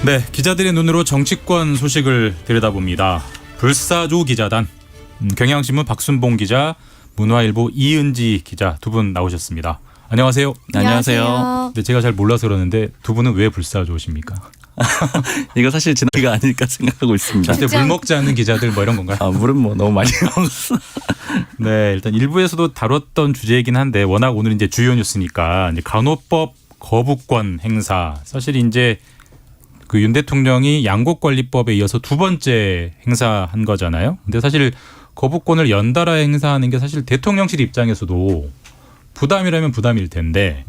네, 기자들의 눈으로 정치권 소식을 들여다봅니다. 불사조 기자단, 경향신문 박순봉 기자, 문화일보 이은지 기자 두 분 나오셨습니다. 안녕하세요. 안녕하세요. 네, 제가 잘 몰라서 그러는데 두 분은 왜 불사조십니까? 이거 사실 진화가 아닐까 생각하고 있습니다. 절대 물 먹지 않는 기자들 뭐 이런 건가요? 물은 뭐 너무 많이 먹었어. 네, 일단 일부에서도 다뤘던 주제이긴 한데 워낙 오늘 이제 주요 뉴스니까 이제 간호법 거부권 행사. 사실 이제 그 윤 대통령이 양곡관리법에 이어서 두 번째 행사한 거잖아요. 근데 사실 거부권을 연달아 행사하는 게 사실 대통령실 입장에서도 부담이라면 부담일 텐데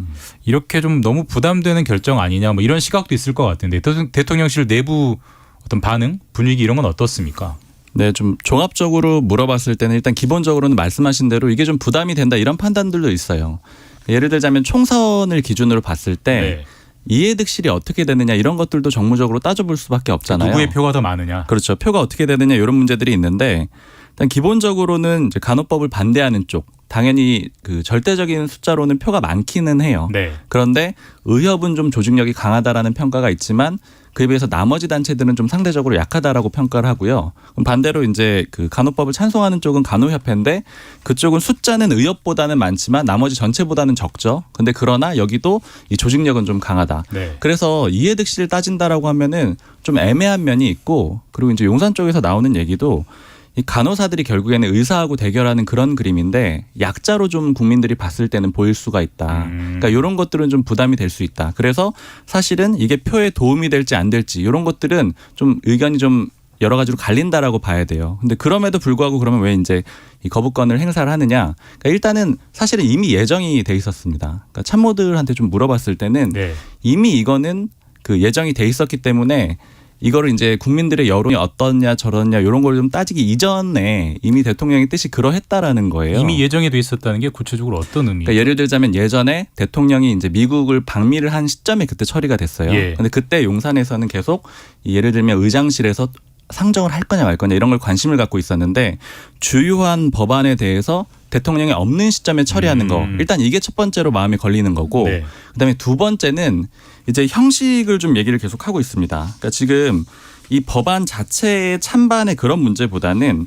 이렇게 좀 너무 부담되는 결정 아니냐 뭐 이런 시각도 있을 것 같은데 대통령실 내부 어떤 반응, 분위기 이런 건 어떻습니까? 네, 좀 종합적으로 물어봤을 때는 일단 기본적으로는 말씀하신 대로 이게 좀 부담이 된다 이런 판단들도 있어요. 예를 들자면 총선을 기준으로 봤을 때 네. 이해득실이 어떻게 되느냐 이런 것들도 정무적으로 따져볼 수밖에 없잖아요. 누구의 표가 더 많으냐. 그렇죠. 표가 어떻게 되느냐 이런 문제들이 있는데 일단 기본적으로는 이제 간호법을 반대하는 쪽 당연히 그 절대적인 숫자로는 표가 많기는 해요. 네. 그런데 의협은 좀 조직력이 강하다라는 평가가 있지만 그에 비해서 나머지 단체들은 좀 상대적으로 약하다라고 평가를 하고요. 그럼 반대로 이제 그 간호법을 찬성하는 쪽은 간호협회인데 그쪽은 숫자는 의협보다는 많지만 나머지 전체보다는 적죠. 근데 그러나 여기도 이 조직력은 좀 강하다. 네. 그래서 이해득실을 따진다라고 하면은 좀 애매한 면이 있고 그리고 이제 용산 쪽에서 나오는 얘기도 이 간호사들이 결국에는 의사하고 대결하는 그런 그림인데 약자로 좀 국민들이 봤을 때는 보일 수가 있다. 그러니까 이런 것들은 좀 부담이 될 수 있다. 그래서 사실은 이게 표에 도움이 될지 안 될지 이런 것들은 좀 의견이 좀 여러 가지로 갈린다라고 봐야 돼요. 근데 그럼에도 불구하고 그러면 왜 이제 이 거부권을 행사를 하느냐? 그러니까 일단은 사실은 이미 예정이 돼 있었습니다. 그러니까 참모들한테 좀 물어봤을 때는 네. 이미 이거는 그 예정이 돼 있었기 때문에 이거를 이제 국민들의 여론이 어떻냐 저렇냐 이런 걸 좀 따지기 이전에 이미 대통령의 뜻이 그러했다라는 거예요. 이미 예정이 돼 있었다는 게 구체적으로 어떤 의미예요? 그러니까 예를 들자면 예전에 대통령이 이제 미국을 방미를 한 시점에 그때 처리가 됐어요. 예. 근데 그때 용산에서는 계속 예를 들면 의장실에서 상정을 할 거냐 말 거냐 이런 걸 관심을 갖고 있었는데 주요한 법안에 대해서 대통령이 없는 시점에 처리하는 거 일단 이게 첫 번째로 마음이 걸리는 거고 네. 그다음에 두 번째는 이제 형식을 좀 얘기를 계속 하고 있습니다. 그러니까 지금 이 법안 자체의 찬반의 그런 문제보다는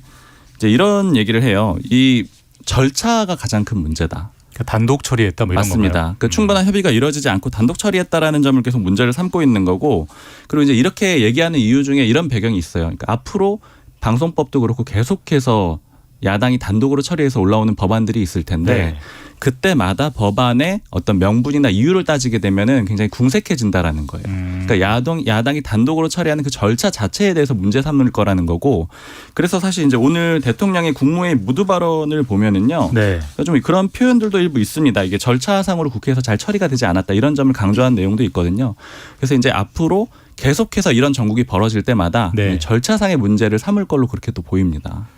이제 이런 얘기를 해요. 이 절차가 가장 큰 문제다. 그러니까 단독 처리했다 뭐 이런 맞습니다. 건가요? 그러니까 충분한 협의가 이루어지지 않고 단독 처리했다라는 점을 계속 문제를 삼고 있는 거고 그리고 이제 이렇게 얘기하는 이유 중에 이런 배경이 있어요. 그러니까 앞으로 방송법도 그렇고 계속해서 야당이 단독으로 처리해서 올라오는 법안들이 있을 텐데 네. 그때마다 법안의 어떤 명분이나 이유를 따지게 되면은 굉장히 궁색해진다라는 거예요. 그러니까 야당이 단독으로 처리하는 그 절차 자체에 대해서 문제 삼을 거라는 거고 그래서 사실 이제 오늘 대통령의 국무회의 모두 발언을 보면은요. 네. 좀 그런 표현들도 일부 있습니다. 이게 절차상으로 국회에서 잘 처리가 되지 않았다 이런 점을 강조한 내용도 있거든요. 그래서 이제 앞으로 계속해서 이런 정국이 벌어질 때마다 네. 절차상의 문제를 삼을 걸로 그렇게 또 보입니다.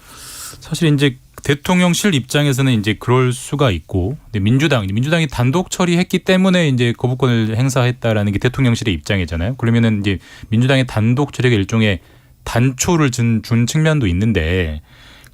사실 이제 대통령실 입장에서는 이제 그럴 수가 있고, 근데 민주당이 단독 처리했기 때문에 이제 거부권을 행사했다라는 게 대통령실의 입장이잖아요. 그러면은 이제 민주당의 단독 처리가 일종의 단초를 준 측면도 있는데,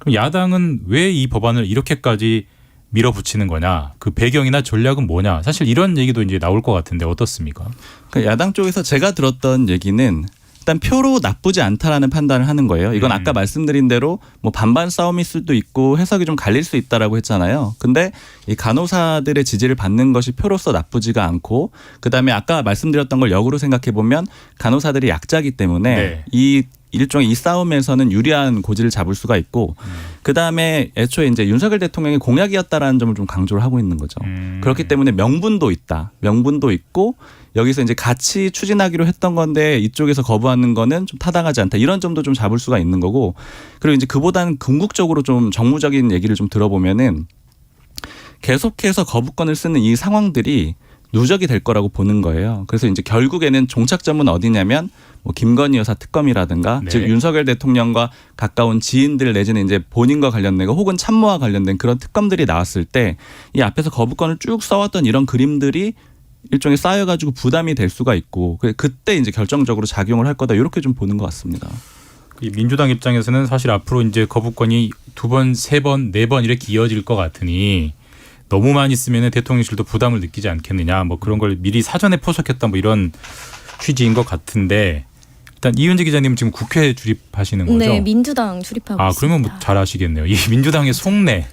그럼 야당은 왜 이 법안을 이렇게까지 밀어붙이는 거냐? 그 배경이나 전략은 뭐냐? 사실 이런 얘기도 이제 나올 것 같은데 어떻습니까? 그러니까 야당 쪽에서 제가 들었던 얘기는. 일단 표로 나쁘지 않다라는 판단을 하는 거예요. 이건 아까 말씀드린 대로 뭐 반반 싸움일 수도 있고 해석이 좀 갈릴 수 있다라고 했잖아요. 근데 이 간호사들의 지지를 받는 것이 표로서 나쁘지가 않고 그다음에 아까 말씀드렸던 걸 역으로 생각해 보면 간호사들이 약자기 때문에 네. 이 일종의 이 싸움에서는 유리한 고지를 잡을 수가 있고 그다음에 애초에 이제 윤석열 대통령의 공약이었다라는 점을 좀 강조를 하고 있는 거죠. 그렇기 때문에 명분도 있다. 명분도 있고 여기서 이제 같이 추진하기로 했던 건데 이쪽에서 거부하는 거는 좀 타당하지 않다. 이런 점도 좀 잡을 수가 있는 거고 그리고 이제 그보다는 궁극적으로 좀 정무적인 얘기를 좀 들어보면은 계속해서 거부권을 쓰는 이 상황들이 누적이 될 거라고 보는 거예요. 그래서 이제 결국에는 종착점은 어디냐면 뭐 김건희 여사 특검이라든가 네. 즉 윤석열 대통령과 가까운 지인들 내지는 이제 본인과 관련된 거 혹은 참모와 관련된 그런 특검들이 나왔을 때 이 앞에서 거부권을 쭉 써왔던 이런 그림들이 일종의 쌓여가지고 부담이 될 수가 있고 그때 이제 결정적으로 작용을 할 거다 이렇게 좀 보는 것 같습니다. 민주당 입장에서는 사실 앞으로 이제 거부권이 2번, 3번, 4번 이렇게 이어질 것 같으니 너무 많이 쓰면 대통령실도 부담을 느끼지 않겠느냐 뭐 그런 걸 미리 사전에 포석했다 뭐 이런 취지인 것 같은데 일단 이은지 기자님 지금 국회 출입하시는 거죠? 네, 민주당 출입하고 있습니다. 그러면 뭐 잘 아시겠네요. 이 민주당의 속내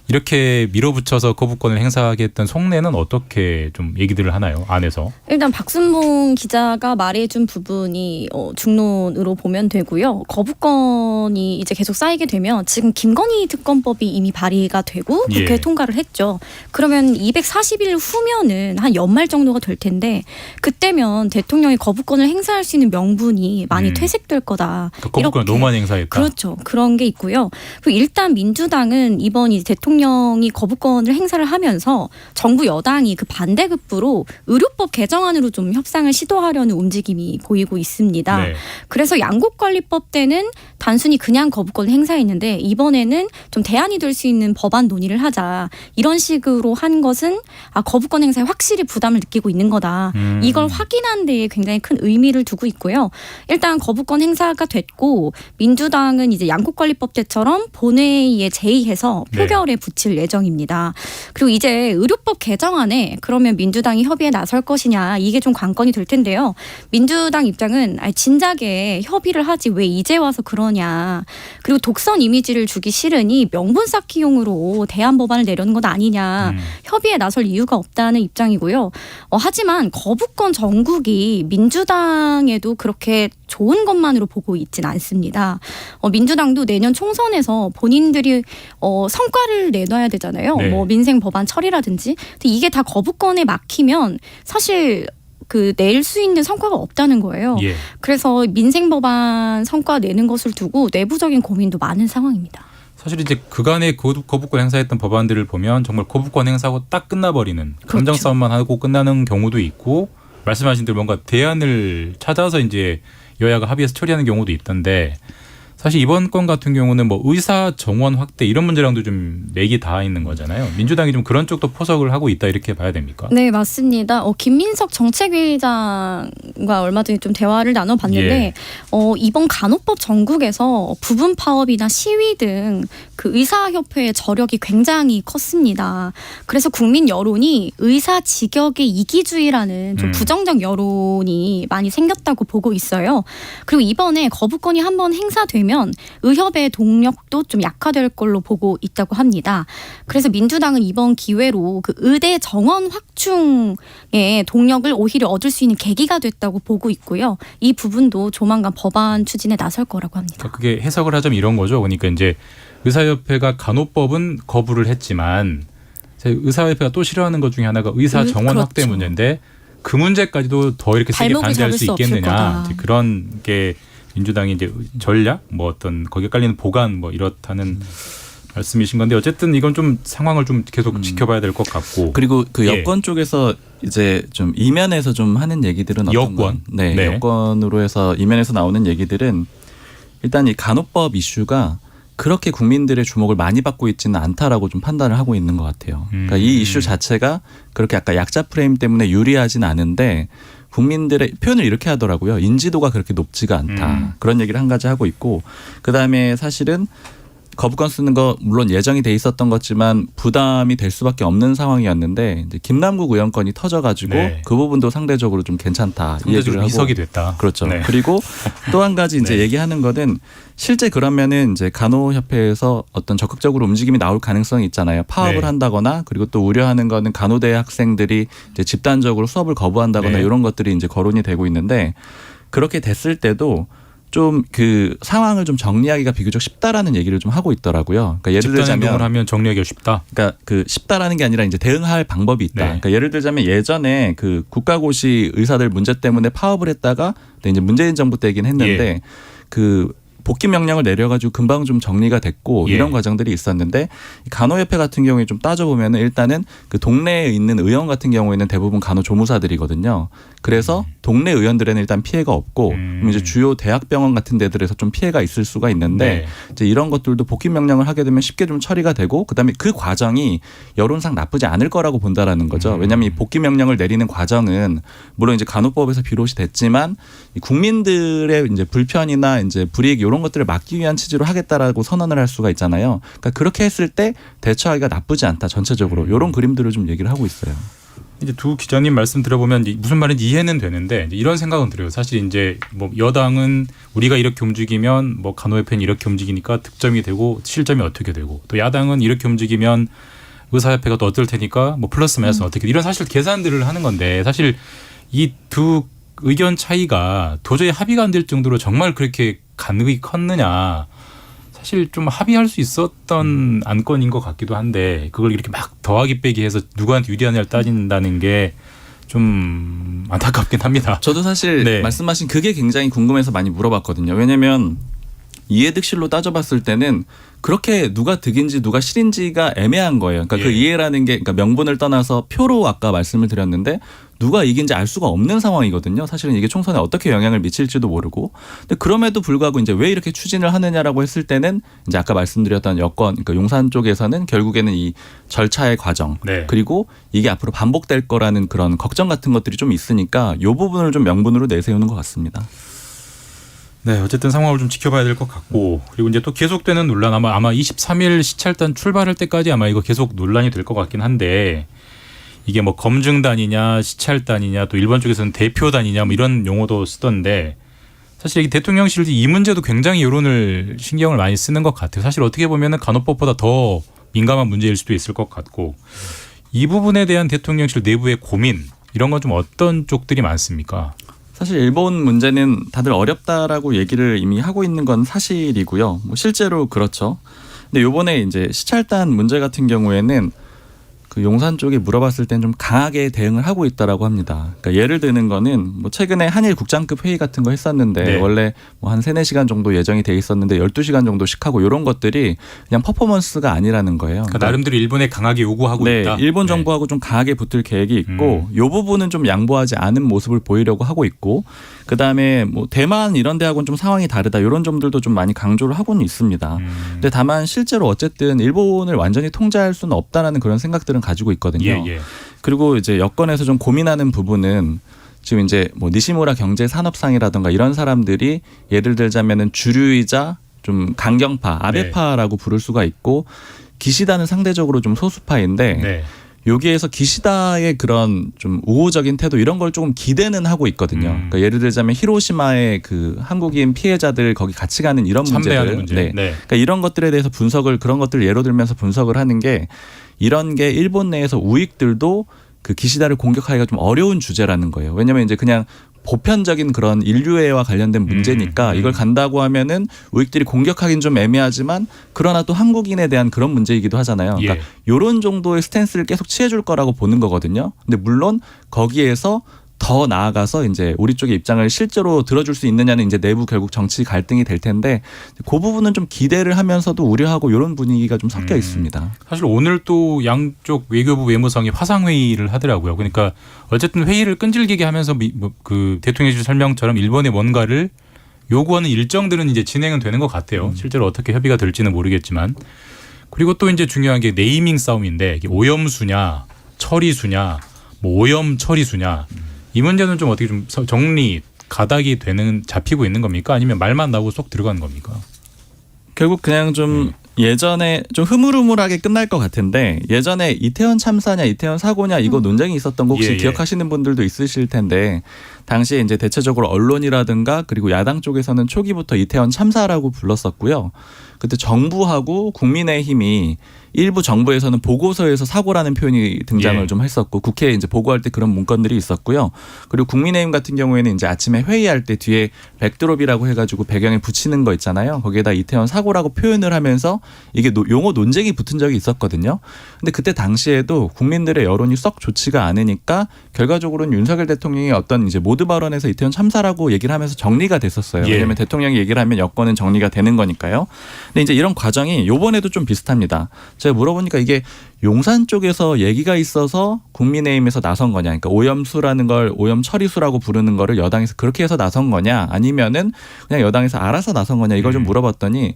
이렇게 밀어붙여서 거부권을 행사하게 했던 속내는 어떻게 좀 얘기들을 하나요? 안에서? 일단 박순봉 기자가 말해준 부분이 중론으로 보면 되고요. 거부권이 이제 계속 쌓이게 되면 지금 김건희 특검법이 이미 발의가 되고 국회 예. 통과를 했죠. 그러면 240일 후면은 한 연말 정도가 될 텐데 그때면 대통령이 거부권을 행사할 수 있는 명분이 많이 퇴색될 거다. 그러니까 거부권을 이렇게. 너무 많이 행사했다. 그렇죠. 그런 게 있고요. 그리고 일단 민주당은 이번 이 대통령이 거부권을 행사를 하면서 정부 여당이 그 반대급부로 의료법 개정안으로 좀 협상을 시도하려는 움직임이 보이고 있습니다. 네. 그래서 양곡관리법 때는 단순히 그냥 거부권을 행사했는데 이번에는 좀 대안이 될 수 있는 법안 논의를 하자. 이런 식으로 한 것은 거부권 행사에 확실히 부담을 느끼고 있는 거다. 이걸 확인한 데에 굉장히 큰 의미를 두고 있고요. 일단 거부권 행사가 됐고 민주당은 이제 양곡관리법 때처럼 본회의에 제의해서 표결에 붙일 예정입니다. 그리고 이제 의료법 개정안에 그러면 민주당이 협의에 나설 것이냐 이게 좀 관건이 될 텐데요. 민주당 입장은 진작에 협의를 하지 왜 이제 와서 그러냐. 그리고 독선 이미지를 주기 싫으니 명분 쌓기용으로 대안 법안을 내려는 것 아니냐. 협의에 나설 이유가 없다는 입장이고요. 하지만 거부권 정국이 민주당에도 그렇게 좋은 것만으로 보고 있진 않습니다. 민주당도 내년 총선에서 본인들이 성과를 내놔야 되잖아요. 네. 뭐 민생 법안 처리라든지. 근데 이게 다 거부권에 막히면 사실 낼 수 있는 성과가 없다는 거예요. 예. 그래서 민생 법안 성과 내는 것을 두고 내부적인 고민도 많은 상황입니다. 사실 이제 그간에 거부권 행사했던 법안들을 보면 정말 거부권 행사하고 딱 끝나버리는 감정 그렇죠. 싸움만 하고 끝나는 경우도 있고 말씀하신 대로 뭔가 대안을 찾아서 이제 여야가 합의해서 처리하는 경우도 있던데 사실 이번 건 같은 경우는 뭐 의사 정원 확대 이런 문제랑도 좀 맥이 닿아 있는 거잖아요. 민주당이 좀 그런 쪽도 포석을 하고 있다 이렇게 봐야 됩니까? 네, 맞습니다. 김민석 정책위의장과 얼마 전에 좀 대화를 나눠봤는데 예. 이번 간호법 전국에서 부분 파업이나 시위 등 그 의사협회의 저력이 굉장히 컸습니다. 그래서 국민 여론이 의사 직역의 이기주의라는 좀 부정적 여론이 많이 생겼다고 보고 있어요. 그리고 이번에 거부권이 한번 행사되면 의협의 동력도 좀 약화될 걸로 보고 있다고 합니다. 그래서 민주당은 이번 기회로 그 의대 정원 확충의 동력을 오히려 얻을 수 있는 계기가 됐다고 보고 있고요. 이 부분도 조만간 법안 추진에 나설 거라고 합니다. 그러니까 그게 해석을 하자면 이런 거죠. 그러니까 이제 의사협회가 간호법은 거부를 했지만 의사협회가 또 싫어하는 것 중에 하나가 의사 정원 그렇죠. 확대 문제인데 그 문제까지도 더 이렇게 세게 발목을 반대할 잡을 수 수 없을 있겠느냐 거다. 이제 그런 게 민주당이 이제 전략 뭐 어떤 거기에 깔리는 보관 뭐 이렇다는 말씀이신 건데 어쨌든 이건 좀 상황을 좀 계속 지켜봐야 될 것 같고 그리고 그 예. 여권 쪽에서 이제 좀 이면에서 좀 하는 얘기들은 어떤 여권? 건? 네, 네. 여권으로 해서 이면에서 나오는 얘기들은 일단 이 간호법 이슈가 그렇게 국민들의 주목을 많이 받고 있지는 않다라고 좀 판단을 하고 있는 것 같아요. 그러니까 이 이슈 자체가 그렇게 아까 약자 프레임 때문에 유리하진 않은데 국민들의 표현을 이렇게 하더라고요. 인지도가 그렇게 높지가 않다. 그런 얘기를 한 가지 하고 있고 그다음에 사실은 거부권 쓰는 거 물론 예정이 돼 있었던 거지만 부담이 될 수밖에 없는 상황이었는데 이제 김남국 의원권이 터져가지고 네. 그 부분도 상대적으로 좀 괜찮다. 이 얘기를 상대적으로 하고 이석이 됐다. 그렇죠. 네. 그리고 또 한 가지 이제 네. 얘기하는 거는 실제 그러면은 이제 간호협회에서 어떤 적극적으로 움직임이 나올 가능성이 있잖아요. 파업을 네. 한다거나 그리고 또 우려하는 거는 간호대 학생들이 이제 집단적으로 수업을 거부한다거나 네. 이런 것들이 이제 거론이 되고 있는데 그렇게 됐을 때도 좀 그 상황을 좀 정리하기가 비교적 쉽다라는 얘기를 좀 하고 있더라고요. 그러니까 예를 집단 행동을 들자면 하면 정리하기가 쉽다. 그러니까 그 쉽다라는 게 아니라 이제 대응할 방법이 있다. 네. 그러니까 예를 들자면 예전에 그 국가고시 의사들 문제 때문에 파업을 했다가 근데 이제 문재인 정부 때긴 했는데 예. 그 복귀 명령을 내려가지고 금방 좀 정리가 됐고 예. 이런 과정들이 있었는데 간호협회 같은 경우에 좀 따져보면은 일단은 그 동네에 있는 의원 같은 경우에는 대부분 간호조무사들이거든요. 그래서 동네 의원들에는 일단 피해가 없고 그럼 이제 주요 대학병원 같은 데들에서 좀 피해가 있을 수가 있는데 네. 이제 이런 것들도 복귀 명령을 하게 되면 쉽게 좀 처리가 되고 그다음에 그 과정이 여론상 나쁘지 않을 거라고 본다라는 거죠. 왜냐하면 이 복귀 명령을 내리는 과정은 물론 이제 간호법에서 비롯이 됐지만 이 국민들의 이제 불편이나 이제 불이익 이런 것들을 막기 위한 취지로 하겠다라고 선언을 할 수가 있잖아요. 그러니까 그렇게 했을 때 대처하기가 나쁘지 않다 전체적으로 이런 그림들을 좀 얘기를 하고 있어요. 이제 두 기자님 말씀 들어보면 이제 무슨 말인지 이해는 되는데 이제 이런 생각은 들어요. 사실 이제 뭐 여당은 우리가 이렇게 움직이면 뭐 간호협회는 이렇게 움직이니까 득점이 되고 실점이 어떻게 되고 또 야당은 이렇게 움직이면 의사협회가 또 어떨 테니까 뭐 플러스 마이너스 어떻게 이런 사실 계산들을 하는 건데 사실 이 두 의견 차이가 도저히 합의가 안 될 정도로 정말 그렇게 간극이 컸느냐. 사실 좀 합의할 수 있었던 안건인 것 같기도 한데 그걸 이렇게 막 더하기 빼기 해서 누구한테 유리하냐를 따진다는 게 좀 안타깝긴 합니다. 저도 사실 네. 말씀하신 그게 굉장히 궁금해서 많이 물어봤거든요. 왜냐하면 이해득실로 따져봤을 때는 그렇게 누가 득인지 누가 실인지가 애매한 거예요. 그러니까 그 예. 이해라는 게 그러니까 명분을 떠나서 표로 아까 말씀을 드렸는데 누가 이긴지 알 수가 없는 상황이거든요. 사실은 이게 총선에 어떻게 영향을 미칠지도 모르고. 근데 그럼에도 불구하고 이제 왜 이렇게 추진을 하느냐라고 했을 때는 이제 아까 말씀드렸던 여건, 그러니까 용산 쪽에서는 결국에는 이 절차의 과정 네. 그리고 이게 앞으로 반복될 거라는 그런 걱정 같은 것들이 좀 있으니까 이 부분을 좀 명분으로 내세우는 것 같습니다. 네, 어쨌든 상황을 좀 지켜봐야 될 것 같고 그리고 이제 또 계속되는 논란 아마 23일 시찰단 출발할 때까지 아마 이거 계속 논란이 될 것 같긴 한데 이게 뭐 검증단이냐 시찰단이냐 또 일본 쪽에서는 대표단이냐 뭐 이런 용어도 쓰던데 사실 이 대통령실 이 문제도 굉장히 여론을 신경을 많이 쓰는 것 같아요. 사실 어떻게 보면은 간호법보다 더 민감한 문제일 수도 있을 것 같고 이 부분에 대한 대통령실 내부의 고민 이런 건 좀 어떤 쪽들이 많습니까? 사실 일본 문제는 다들 어렵다라고 얘기를 이미 하고 있는 건 사실이고요. 뭐 실제로 그렇죠. 근데 요번에 이제 시찰단 문제 같은 경우에는 그 용산 쪽에 물어봤을 땐 좀 강하게 대응을 하고 있다라고 합니다. 그러니까 예를 드는 거는 뭐 최근에 한일 국장급 회의 같은 거 했었는데 네. 원래 뭐 한 3-4시간 정도 예정이 돼 있었는데 12시간 정도씩 하고 이런 것들이 그냥 퍼포먼스가 아니라는 거예요. 그러니까 나름대로 일본에 강하게 요구하고 네, 있다. 일본 네. 정부하고 좀 강하게 붙을 계획이 있고 이 부분은 좀 양보하지 않은 모습을 보이려고 하고 있고 그다음에 뭐 대만 이런 데하고는 좀 상황이 다르다 이런 점들도 좀 많이 강조를 하고는 있습니다. 근데 다만 실제로 어쨌든 일본을 완전히 통제할 수는 없다라는 그런 생각들은 가지고 있거든요. 예, 예. 그리고 이제 여권에서 좀 고민하는 부분은 지금 이제 뭐 니시무라 경제산업상이라든가 이런 사람들이 예를 들자면은 주류이자 좀 강경파, 아베파라고 부를 수가 있고 기시다는 상대적으로 좀 소수파인데 네. 여기에서 기시다의 그런 좀 우호적인 태도 이런 걸 조금 기대는 하고 있거든요. 그러니까 예를 들자면 히로시마의 그 한국인 피해자들 거기 같이 가는 이런 참배하는 문제들, 문제. 네. 네. 그러니까 이런 것들에 대해서 분석을 그런 것들 예로 들면서 분석을 하는 게 이런 게 일본 내에서 우익들도 그 기시다를 공격하기가 좀 어려운 주제라는 거예요. 왜냐하면 이제 그냥 보편적인 그런 인류애와 관련된 문제니까 이걸 간다고 하면은 우익들이 공격하기는 좀 애매하지만 그러나 또 한국인에 대한 그런 문제이기도 하잖아요. 그러니까 이런 정도의 스탠스를 계속 취해줄 거라고 보는 거거든요. 근데 물론 거기에서 더 나아가서 이제 우리 쪽의 입장을 실제로 들어줄 수 있느냐는 이제 내부 결국 정치 갈등이 될 텐데 그 부분은 좀 기대를 하면서도 우려하고 이런 분위기가 좀 섞여 있습니다. 사실 오늘 또 양쪽 외교부 외무성이 화상회의를 하더라고요. 그러니까 어쨌든 회의를 끈질기게 하면서 그 대통령실 설명처럼 일본의 뭔가를 요구하는 일정들은 이제 진행은 되는 것 같아요. 실제로 어떻게 협의가 될지는 모르겠지만. 그리고 또 이제 중요한 게 네이밍 싸움인데 이게 오염수냐 처리수냐 뭐 오염 처리수냐 이 문제는 좀 어떻게 좀 정리 가닥이 되는 잡히고 있는 겁니까? 아니면 말만 나오고 쏙 들어가는 겁니까? 결국 그냥 좀 예전에 좀 흐물흐물하게 끝날 것 같은데 예전에 이태원 참사냐 이태원 사고냐 이거 논쟁이 있었던 거 혹시 예. 기억하시는 분들도 있으실 텐데 당시에 이제 대체적으로 언론이라든가 그리고 야당 쪽에서는 초기부터 이태원 참사라고 불렀었고요. 그때 정부하고 국민의힘이 일부 정부에서는 보고서에서 사고라는 표현이 등장을 좀 했었고 국회에 이제 보고할 때 그런 문건들이 있었고요. 그리고 국민의힘 같은 경우에는 이제 아침에 회의할 때 뒤에 백드롭이라고 해가지고 배경에 붙이는 거 있잖아요. 거기에다 이태원 사고라고 표현을 하면서 이게 용어 논쟁이 붙은 적이 있었거든요. 근데 그때 당시에도 국민들의 여론이 썩 좋지가 않으니까 결과적으로는 윤석열 대통령이 어떤 이제 모두 발언에서 이태원 참사라고 얘기를 하면서 정리가 됐었어요. 왜냐하면 대통령이 얘기를 하면 여권은 정리가 되는 거니까요. 근데 이제 이런 과정이 요번에도 좀 비슷합니다. 제가 물어보니까 이게 용산 쪽에서 얘기가 있어서 국민의힘에서 나선 거냐, 그러니까 오염수라는 걸 오염 처리수라고 부르는 거를 여당에서 그렇게 해서 나선 거냐, 아니면은 그냥 여당에서 알아서 나선 거냐 이걸 좀 물어봤더니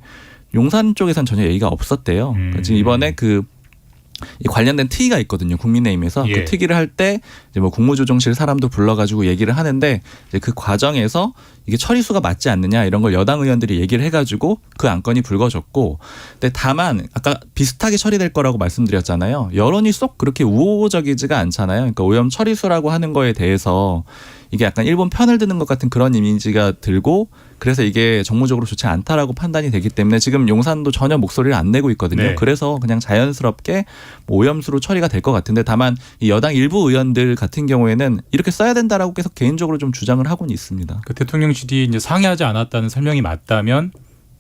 용산 쪽에선 전혀 얘기가 없었대요. 지금 이번에 그 이 관련된 특위가 있거든요. 국민의힘에서 예. 그 특위를 할 때 이제 뭐 국무조정실 사람도 불러가지고 얘기를 하는데 이제 그 과정에서 이게 처리수가 맞지 않느냐 이런 걸 여당 의원들이 얘기를 해가지고 그 안건이 불거졌고, 근데 다만 아까 비슷하게 처리될 거라고 말씀드렸잖아요. 여론이 쏙 그렇게 우호적이지가 않잖아요. 그러니까 오염 처리수라고 하는 거에 대해서 이게 약간 일본 편을 드는 것 같은 그런 이미지가 들고, 그래서 이게 정무적으로 좋지 않다라고 판단이 되기 때문에 지금 용산도 전혀 목소리를 안 내고 있거든요. 네. 그래서 그냥 자연스럽게 뭐 오염수로 처리가 될 것 같은데, 다만 이 여당 일부 의원들 같은 경우에는 이렇게 써야 된다라고 계속 개인적으로 좀 주장을 하고는 있습니다. 그 대통령실이 이제 상의하지 않았다는 설명이 맞다면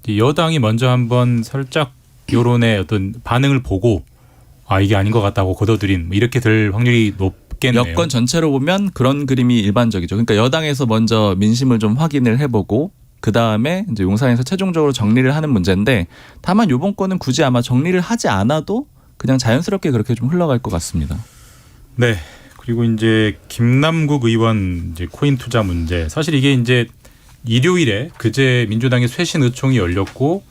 이제 여당이 먼저 한번 살짝 여론의 어떤 반응을 보고 아 이게 아닌 것 같다고 거둬들인 뭐 이렇게 될 확률이 높겠네요. 여권 전체로 보면 그런 그림이 일반적이죠. 그러니까 여당에서 먼저 민심을 좀 확인을 해보고 그 다음에 이제 용산에서 최종적으로 정리를 하는 문제인데, 다만 이번 건은 굳이 아마 정리를 하지 않아도 그냥 자연스럽게 그렇게 좀 흘러갈 것 같습니다. 네. 그리고 이제 김남국 의원 이제 코인 투자 문제. 사실 이게 이제 일요일에 그제 민주당의 쇄신 의총이 열렸고,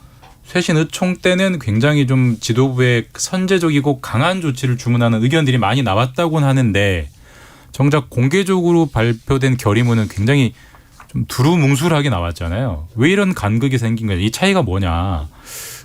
쇄신 의총 때는 굉장히 좀 지도부의 선제적이고 강한 조치를 주문하는 의견들이 많이 나왔다고는 하는데, 정작 공개적으로 발표된 결의문은 굉장히 좀 두루뭉술하게 나왔잖아요. 왜 이런 간극이 생긴 거냐? 이 차이가 뭐냐?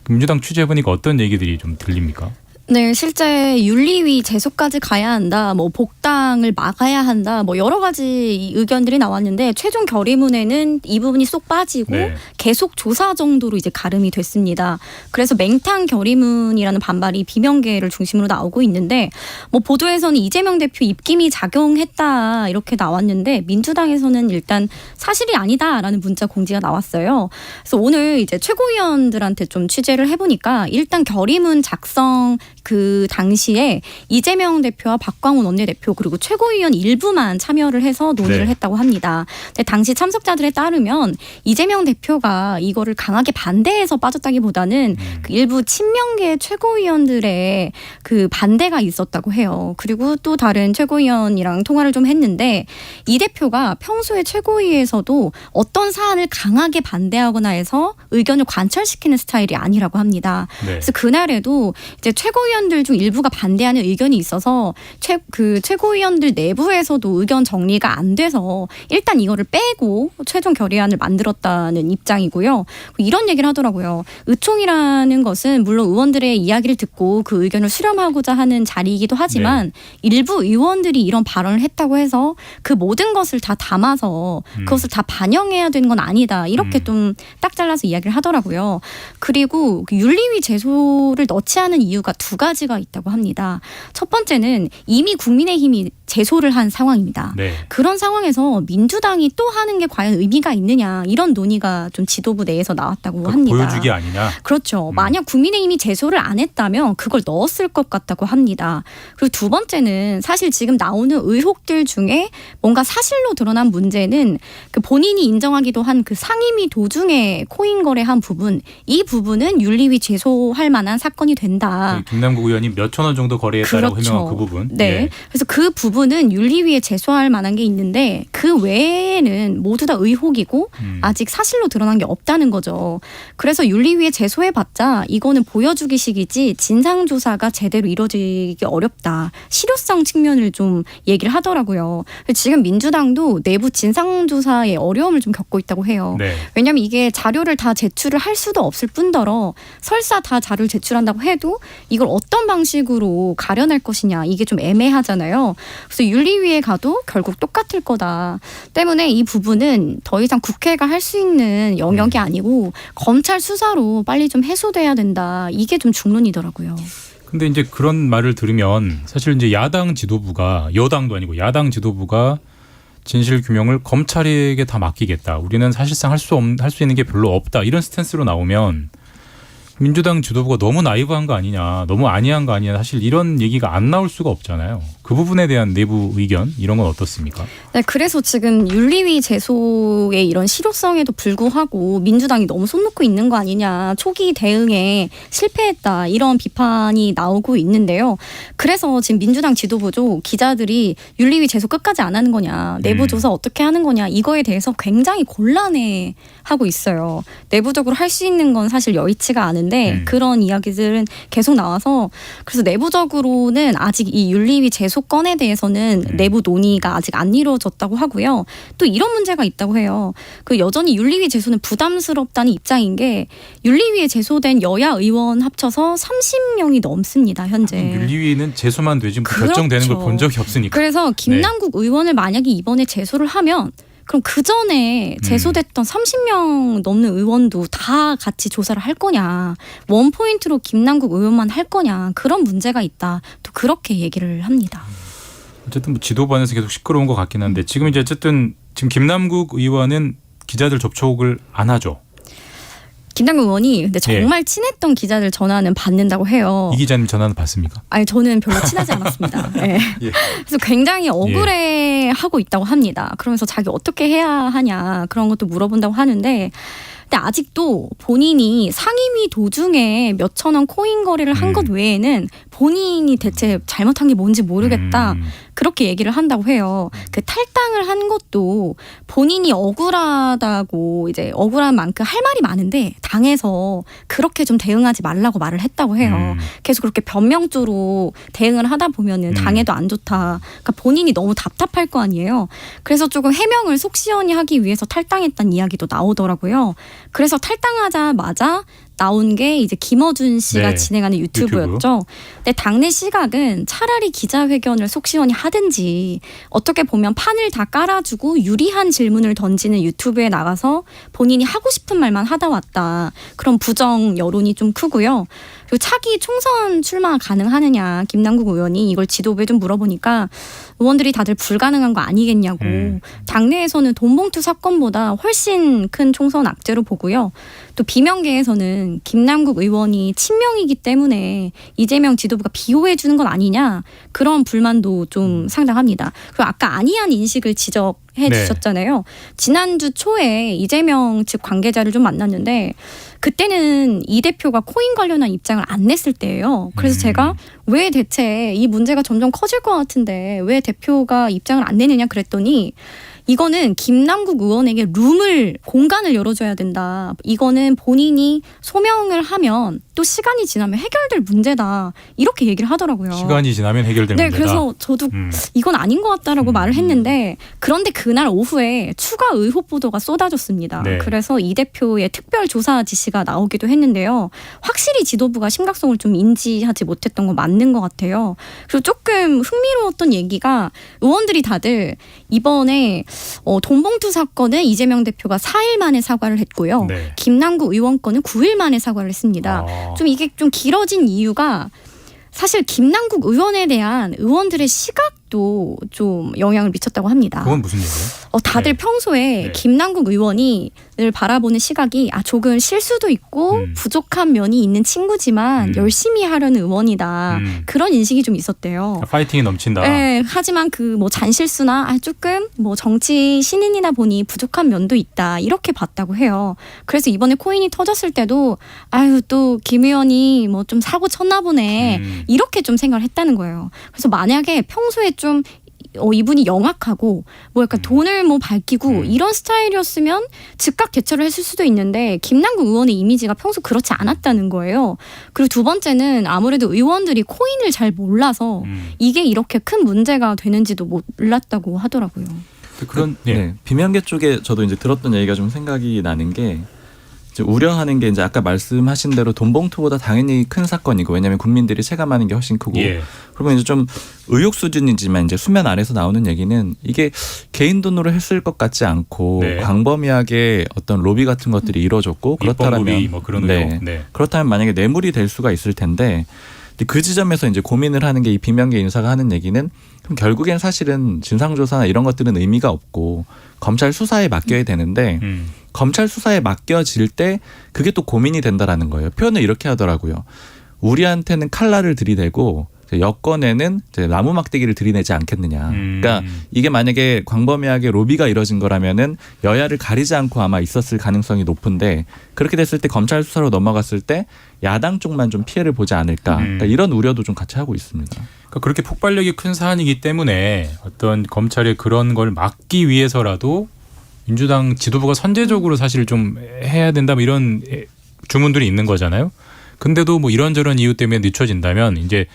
민주당 취재해보니까 어떤 얘기들이 좀 들립니까? 네, 실제 윤리위 제소까지 가야 한다, 뭐 복당을 막아야 한다, 뭐 여러 가지 의견들이 나왔는데 최종 결의문에는 이 부분이 쏙 빠지고 네. 계속 조사 정도로 이제 가름이 됐습니다. 그래서 맹탕 결의문이라는 반발이 비명계를 중심으로 나오고 있는데, 뭐 보도에서는 이재명 대표 입김이 작용했다 이렇게 나왔는데 민주당에서는 일단 사실이 아니다라는 문자 공지가 나왔어요. 그래서 오늘 이제 최고위원들한테 좀 취재를 해보니까 일단 결의문 작성 그 당시에 이재명 대표와 박광훈 원내대표 그리고 최고위원 일부만 참여를 해서 논의를 네. 했다고 합니다. 근데 당시 참석자들에 따르면 이재명 대표가 이거를 강하게 반대해서 빠졌다기보다는 그 일부 친명계 최고위원들의 그 반대가 있었다고 해요. 그리고 또 다른 최고위원이랑 통화를 좀 했는데 이 대표가 평소에 최고위에서도 어떤 사안을 강하게 반대하거나 해서 의견을 관철시키는 스타일이 아니라고 합니다. 네. 그래서 그날에도 이제 최고위원들 중 일부가 반대하는 의견이 있어서 최고위원들 내부에서도 의견 정리가 안 돼서 일단 이거를 빼고 최종 결의안을 만들었다는 입장이고요. 이런 얘기를 하더라고요. 의총이라는 것은 물론 의원들의 이야기를 듣고 그 의견을 수렴하고자 하는 자리이기도 하지만 일부 의원들이 이런 발언을 했다고 해서 그 모든 것을 다 담아서 그것을 다 반영해야 되는 건 아니다. 이렇게 좀 딱 잘라서 이야기를 하더라고요. 그리고 그 윤리위 제소를 넣지 않은 이유가 두 가지가 있다고 합니다. 첫 번째는 이미 국민의힘이 제소를 한 상황입니다. 네. 그런 상황에서 민주당이 또 하는 게 과연 의미가 있느냐 이런 논의가 좀 지도부 내에서 나왔다고 그러니까 합니다. 보여주기 아니냐. 그렇죠. 만약 국민의힘이 제소를 안 했다면 그걸 넣었을 것 같다고 합니다. 그리고 두 번째는 사실 지금 나오는 의혹들 중에 뭔가 사실로 드러난 문제는 그 본인이 인정하기도 한 그 상임위 도중에 코인 거래한 부분, 이 부분은 윤리위 제소할 만한 사건이 된다. 김남국 의원이 몇천 원 정도 거래했다라고 그렇죠. 해명한 그 부분. 네. 예. 그래서 그 부분은 윤리위에 제소할 만한 게 있는데 그 외에는 모두 다 의혹이고 아직 사실로 드러난 게 없다는 거죠. 그래서 윤리위에 제소해봤자 이거는 보여주기식이지 진상조사가 제대로 이루어지기 어렵다. 실효성 측면을 좀 얘기를 하더라고요. 지금 민주당도 내부 진상조사에 어려움을 좀 겪고 있다고 해요. 네. 왜냐하면 이게 자료를 다 제출을 할 수도 없을 뿐더러 설사 다 자료를 제출한다고 해도 이걸 어떤 방식으로 가려낼 것이냐 이게 좀 애매하잖아요. 그래서 윤리위에 가도 결국 똑같을 거다. 때문에 이 부분은 더 이상 국회가 할 수 있는 영역이 아니고 검찰 수사로 빨리 좀 해소돼야 된다. 이게 좀 중론이더라고요. 근데 이제 그런 말을 들으면 사실 이제 야당 지도부가, 여당도 아니고 야당 지도부가 진실 규명을 검찰에게 다 맡기겠다. 우리는 사실상 할 수 있는 게 별로 없다. 이런 스탠스로 나오면 민주당 지도부가 너무 나이브한 거 아니냐, 너무 안이한 거 아니냐, 사실 이런 얘기가 안 나올 수가 없잖아요. 그 부분에 대한 내부 의견 이런 건 어떻습니까? 네, 그래서 지금 윤리위 제소의 이런 실효성에도 불구하고 민주당이 너무 손 놓고 있는 거 아니냐, 초기 대응에 실패했다 이런 비판이 나오고 있는데요. 그래서 지금 민주당 지도부도 기자들이 윤리위 제소 끝까지 안 하는 거냐, 내부 조사 어떻게 하는 거냐 이거에 대해서 굉장히 곤란해하고 있어요. 내부적으로 할 수 있는 건 사실 여의치가 않은데 그런 이야기들은 계속 나와서 그래서 내부적으로는 아직 이 윤리위 제소 건에 대해서는 내부 논의가 아직 안 이루어졌다고 하고요. 또 이런 문제가 있다고 해요. 그 여전히 윤리위 제소는 부담스럽다는 입장인 게 윤리위에 제소된 여야 의원 합쳐서 30명이 넘습니다. 현재. 윤리위는 제소만 되지 그렇죠. 결정되는 걸 본 적이 없으니까. 그래서 김남국 의원을 만약에 이번에 제소를 하면 그럼 그 전에 제소됐던 30명 넘는 의원도 다 같이 조사를 할 거냐, 원포인트로 김남국 의원만 할 거냐, 그런 문제가 있다. 또 그렇게 얘기를 합니다. 어쨌든 뭐 지도부안에서 계속 시끄러운 것 같긴 한데 지금 이제 어쨌든 지금 김남국 의원은 기자들 접촉을 안 하죠. 김남국 의원이 근데 정말 친했던 기자들 전화는 받는다고 해요. 이 기자님 전화는 받습니까? 아니 저는 별로 친하지 않았습니다. 네. 예. 그래서 굉장히 억울해하고 있다고 합니다. 그러면서 자기 어떻게 해야 하냐 그런 것도 물어본다고 하는데 근데 아직도 본인이 상임위 도중에 몇천 원 코인 거래를 한 것 외에는 본인이 대체 잘못한 게 뭔지 모르겠다. 그렇게 얘기를 한다고 해요. 그 탈당을 한 것도 본인이 억울하다고 이제 억울한 만큼 할 말이 많은데 당에서 그렇게 좀 대응하지 말라고 말을 했다고 해요. 계속 그렇게 변명조로 대응을 하다 보면은 당에도 안 좋다. 그러니까 본인이 너무 답답할 거 아니에요. 그래서 조금 해명을 속 시원히 하기 위해서 탈당했다는 이야기도 나오더라고요. 그래서 탈당하자마자 나온 게 이제 김어준 씨가 네. 진행하는 유튜브였죠. 근데 당내 시각은 차라리 기자회견을 속 시원히 하든지 어떻게 보면 판을 다 깔아주고 유리한 질문을 던지는 유튜브에 나가서 본인이 하고 싶은 말만 하다 왔다. 그런 부정 여론이 좀 크고요. 그리고 차기 총선 출마 가능하느냐 김남국 의원이 이걸 지도부에 좀 물어보니까 의원들이 다들 불가능한 거 아니겠냐고. 당내에서는 돈봉투 사건보다 훨씬 큰 총선 악재로 보고요. 또 비명계에서는 김남국 의원이 친명이기 때문에 이재명 지도부가 비호해 주는 건 아니냐 그런 불만도 좀 상당합니다. 그리고 아까 안이한 인식을 지적해 주셨잖아요. 지난주 초에 이재명 측 관계자를 좀 만났는데 그때는 이 대표가 코인 관련한 입장을 안 냈을 때예요. 그래서 제가 왜 대체 이 문제가 점점 커질 것 같은데 왜 대표가 입장을 안 내느냐 그랬더니 이거는 김남국 의원에게 공간을 열어줘야 된다. 이거는 본인이 소명을 하면 또 시간이 지나면 해결될 문제다. 이렇게 얘기를 하더라고요. 시간이 지나면 해결될 네, 문제다. 그래서 저도 이건 아닌 것 같다라고 말을 했는데 그런데 그날 오후에 추가 의혹 보도가 쏟아졌습니다. 네. 그래서 이 대표의 특별 조사 지시가 나오기도 했는데요. 확실히 지도부가 심각성을 좀 인지하지 못했던 건 맞는 것 같아요. 그리고 조금 흥미로웠던 얘기가 의원들이 다들 이번에 돈봉투 사건은 이재명 대표가 4일 만에 사과를 했고요. 네. 김남국 의원 건은 9일 만에 사과를 했습니다. 좀 이게 좀 길어진 이유가 사실 김남국 의원에 대한 의원들의 시각도 좀 영향을 미쳤다고 합니다. 그건 무슨 얘기예요? 다들 네. 평소에 네. 김남국 의원이 늘 바라보는 시각이 조금 실수도 있고 부족한 면이 있는 친구지만 열심히 하려는 의원이다. 그런 인식이 좀 있었대요. 파이팅이 넘친다. 네, 하지만 그 뭐 잔실수나 조금 뭐 정치 신인이다 보니 부족한 면도 있다 이렇게 봤다고 해요. 그래서 이번에 코인이 터졌을 때도 또 김 의원이 뭐 좀 사고 쳤나 보네 이렇게 좀 생각을 했다는 거예요. 그래서 만약에 평소에 좀 이분이 영악하고 뭐 약간 돈을 뭐 밝히고 이런 스타일이었으면 즉각 대처를 했을 수도 있는데 김남국 의원의 이미지가 평소 그렇지 않았다는 거예요. 그리고 두 번째는 아무래도 의원들이 코인을 잘 몰라서 이게 이렇게 큰 문제가 되는지도 몰랐다고 하더라고요. 그런 비명계 쪽에 저도 이제 들었던 얘기가 좀 생각이 나는 게 이제 우려하는 게 이제 아까 말씀하신 대로 돈봉투보다 당연히 큰 사건이고 왜냐하면 국민들이 체감하는 게 훨씬 크고 그리고 이제 좀 의혹 수준이지만 이제 수면 아래서 나오는 얘기는 이게 개인 돈으로 했을 것 같지 않고 광범위하게 어떤 로비 같은 것들이 이루어졌고 그렇다면 로비 뭐 그런 의혹. 그렇다면 만약에 뇌물이 될 수가 있을 텐데 그 지점에서 이제 고민을 하는 게 이 비명계 인사가 하는 얘기는 그럼 결국엔 사실은 진상조사나 이런 것들은 의미가 없고 검찰 수사에 맡겨야 되는데 검찰 수사에 맡겨질 때 그게 또 고민이 된다라는 거예요. 표현을 이렇게 하더라고요. 우리한테는 칼날을 들이대고 여권에는 이제 나무 막대기를 들이내지 않겠느냐. 그러니까 이게 만약에 광범위하게 로비가 이뤄진 거라면은 여야를 가리지 않고 아마 있었을 가능성이 높은데 그렇게 됐을 때 검찰 수사로 넘어갔을 때 야당 쪽만 좀 피해를 보지 않을까. 그러니까 이런 우려도 좀 같이 하고 있습니다. 그러니까 그렇게 폭발력이 큰 사안이기 때문에 어떤 검찰의 그런 걸 막기 위해서라도 민주당 지도부가 선제적으로 사실 좀 해야 된다 뭐 이런 주문들이 있는 거잖아요. 근데도 뭐 이런저런 이유 때문에 늦춰진다면 이제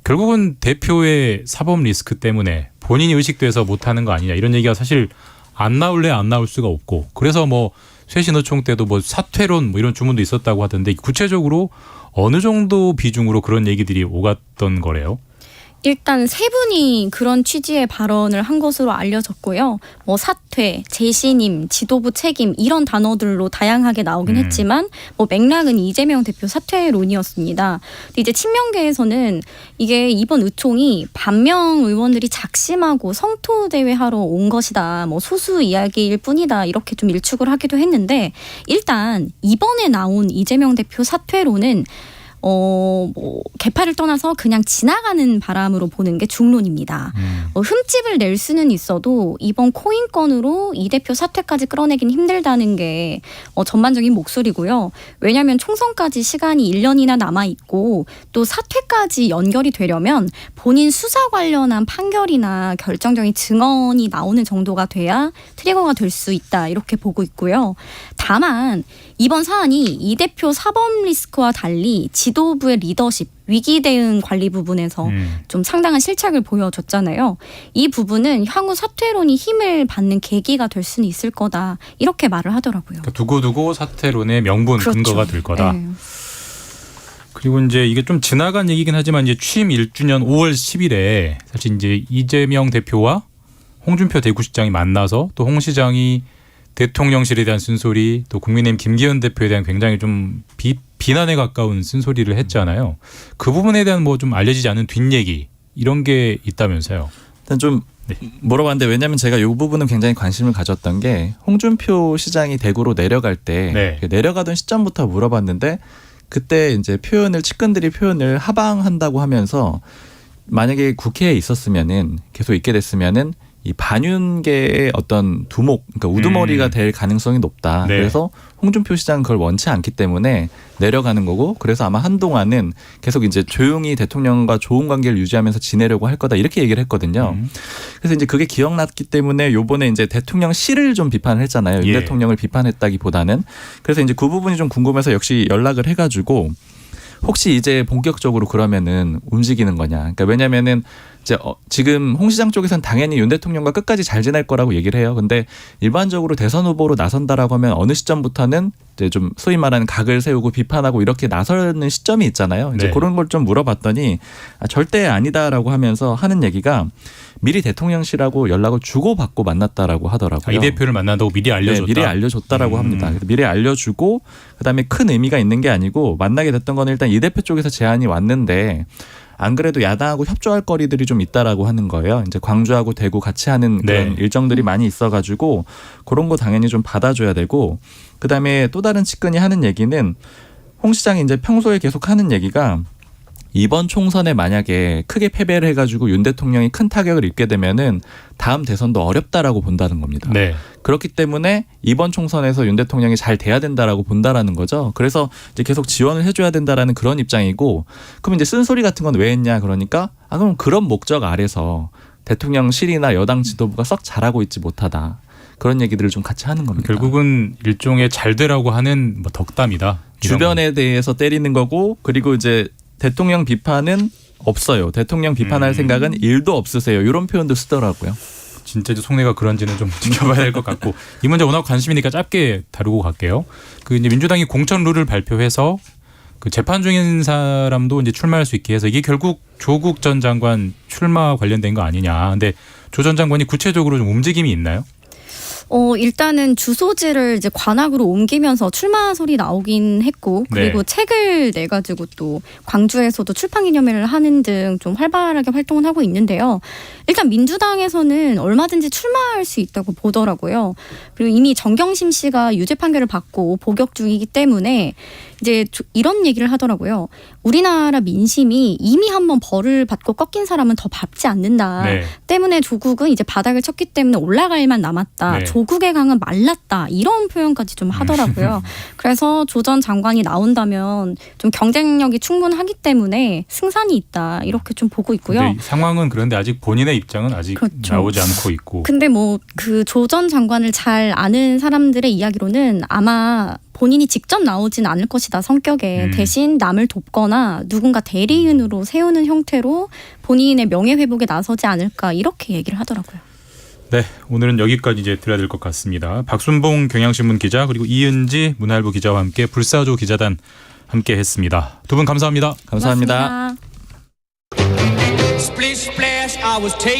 결국은 대표의 사법 리스크 때문에 본인이 의식돼서 못하는 거 아니냐 이런 얘기가 사실 안 나올래 안 나올 수가 없고 그래서 뭐 쇄신의총 때도 뭐 사퇴론 뭐 이런 주문도 있었다고 하던데 구체적으로 어느 정도 비중으로 그런 얘기들이 오갔던 거래요? 일단 세 분이 그런 취지의 발언을 한 것으로 알려졌고요. 뭐 사퇴, 재신임, 지도부 책임 이런 단어들로 다양하게 나오긴 했지만 뭐 맥락은 이재명 대표 사퇴론이었습니다. 근데 이제 친명계에서는 이게 이번 의총이 반명 의원들이 작심하고 성토 대회하러 온 것이다. 뭐 소수 이야기일 뿐이다. 이렇게 좀 일축을 하기도 했는데 일단 이번에 나온 이재명 대표 사퇴론은 뭐 개파를 떠나서 그냥 지나가는 바람으로 보는 게 중론입니다. 흠집을 낼 수는 있어도 이번 코인 건으로 이 대표 사퇴까지 끌어내긴 힘들다는 게 전반적인 목소리고요. 왜냐하면 총선까지 시간이 1년이나 남아 있고 또 사퇴까지 연결이 되려면 본인 수사 관련한 판결이나 결정적인 증언이 나오는 정도가 돼야 트리거가 될 수 있다 이렇게 보고 있고요. 다만 이번 사안이 이 대표 사법 리스크와 달리 지도부의 리더십, 위기 대응 관리 부분에서 좀 상당한 실책을 보여줬잖아요. 이 부분은 향후 사퇴론이 힘을 받는 계기가 될 수는 있을 거다. 이렇게 말을 하더라고요. 그러니까 두고두고 사퇴론의 명분 그렇죠. 근거가 될 거다. 네. 그리고 이제 이게 좀 지나간 얘기긴 하지만 이제 취임 1주년 5월 10일에 사실 이제 이재명 대표와 홍준표 대구시장이 만나서 또 홍 시장이 대통령실에 대한 쓴소리 또 국민의힘 김기현 대표에 대한 굉장히 좀 비난에 가까운 쓴소리를 했잖아요. 그 부분에 대한 뭐 좀 알려지지 않은 뒷얘기 이런 게 있다면서요. 일단 좀 물어봤는데 왜냐하면 제가 이 부분은 굉장히 관심을 가졌던 게 홍준표 시장이 대구로 내려갈 때 내려가던 시점부터 물어봤는데 그때 이제 측근들이 표현을 하방한다고 하면서 만약에 국회에 있었으면은 계속 있게 됐으면은 이 반윤계의 어떤 두목, 그러니까 우두머리가 될 가능성이 높다. 네. 그래서 홍준표 시장은 그걸 원치 않기 때문에 내려가는 거고, 그래서 아마 한동안은 계속 이제 조용히 대통령과 좋은 관계를 유지하면서 지내려고 할 거다 이렇게 얘기를 했거든요. 그래서 이제 그게 기억났기 때문에 요번에 이제 대통령실을 좀 비판을 했잖아요. 윤 대통령을 비판했다기보다는. 그래서 이제 그 부분이 좀 궁금해서 역시 연락을 해가지고. 혹시 이제 본격적으로 그러면은 움직이는 거냐. 그러니까 왜냐면은 이제 지금 홍 시장 쪽에서는 당연히 윤 대통령과 끝까지 잘 지낼 거라고 얘기를 해요. 근데 일반적으로 대선 후보로 나선다라고 하면 어느 시점부터는 이제 좀 소위 말하는 각을 세우고 비판하고 이렇게 나서는 시점이 있잖아요. 이제 그런 걸 좀 물어봤더니 절대 아니다라고 하면서 하는 얘기가 미리 대통령실하고 연락을 주고받고 만났다라고 하더라고요. 이 대표를 만난다고 미리 알려줬다. 네, 미리 알려줬다라고 합니다. 미리 알려주고 그다음에 큰 의미가 있는 게 아니고 만나게 됐던 건 일단 이 대표 쪽에서 제안이 왔는데 안 그래도 야당하고 협조할 거리들이 좀 있다라고 하는 거예요. 이제 광주하고 대구 같이 하는 그런 일정들이 많이 있어가지고 그런 거 당연히 좀 받아줘야 되고 그다음에 또 다른 측근이 하는 얘기는 홍 시장이 이제 평소에 계속 하는 얘기가 이번 총선에 만약에 크게 패배를 해가지고 윤 대통령이 큰 타격을 입게 되면은 다음 대선도 어렵다라고 본다는 겁니다. 그렇기 때문에 이번 총선에서 윤 대통령이 잘 돼야 된다라고 본다라는 거죠. 그래서 이제 계속 지원을 해줘야 된다라는 그런 입장이고, 그럼 이제 쓴소리 같은 건 왜 했냐 그러니까 그럼 그런 목적 아래서 대통령실이나 여당 지도부가 썩 잘하고 있지 못하다. 그런 얘기들을 좀 같이 하는 겁니다. 결국은 일종의 잘 되라고 하는 뭐 덕담이다. 주변에 대해서 때리는 거고, 그리고 이제 대통령 비판은 없어요. 대통령 비판할 생각은 1도 없으세요. 이런 표현도 쓰더라고요. 진짜 속내가 그런지는 좀 지켜봐야 될 것 같고 이 문제 워낙 관심이니까 짧게 다루고 갈게요. 그 이제 민주당이 공천 룰을 발표해서 그 재판 중인 사람도 이제 출마할 수 있게 해서 이게 결국 조국 전 장관 출마 관련된 거 아니냐. 근데 조 전 장관이 구체적으로 좀 움직임이 있나요? 일단은 주소지를 이제 관악으로 옮기면서 출마설이 나오긴 했고, 그리고 네. 책을 내가지고 또 광주에서도 출판기념회를 하는 등 좀 활발하게 활동을 하고 있는데요. 일단 민주당에서는 얼마든지 출마할 수 있다고 보더라고요. 그리고 이미 정경심 씨가 유죄 판결을 받고 복역 중이기 때문에 이제 이런 얘기를 하더라고요. 우리나라 민심이 이미 한번 벌을 받고 꺾인 사람은 더 밟지 않는다. 네. 때문에 조국은 이제 바닥을 쳤기 때문에 올라갈 만 남았다. 네. 조국의 강은 말랐다. 이런 표현까지 좀 하더라고요. 그래서 조 전 장관이 나온다면 좀 경쟁력이 충분하기 때문에 승산이 있다. 이렇게 좀 보고 있고요. 근데 상황은 그런데 아직 본인의 입장은 아직 그렇죠. 나오지 않고 있고. 근데 뭐 그 조 전 장관을 잘 아는 사람들의 이야기로는 아마 본인이 직접 나오진 않을 것이다 성격에. 대신 남을 돕거나 누군가 대리인으로 세우는 형태로 본인의 명예 회복에 나서지 않을까 이렇게 얘기를 하더라고요. 네, 오늘은 여기까지 이제 들어야 될 것 같습니다. 박순봉 경향신문 기자 그리고 이은지 문화일보 기자와 함께 불사조 기자단 함께했습니다. 두 분 감사합니다. 감사합니다. 고맙습니다. Splish splash, I was taking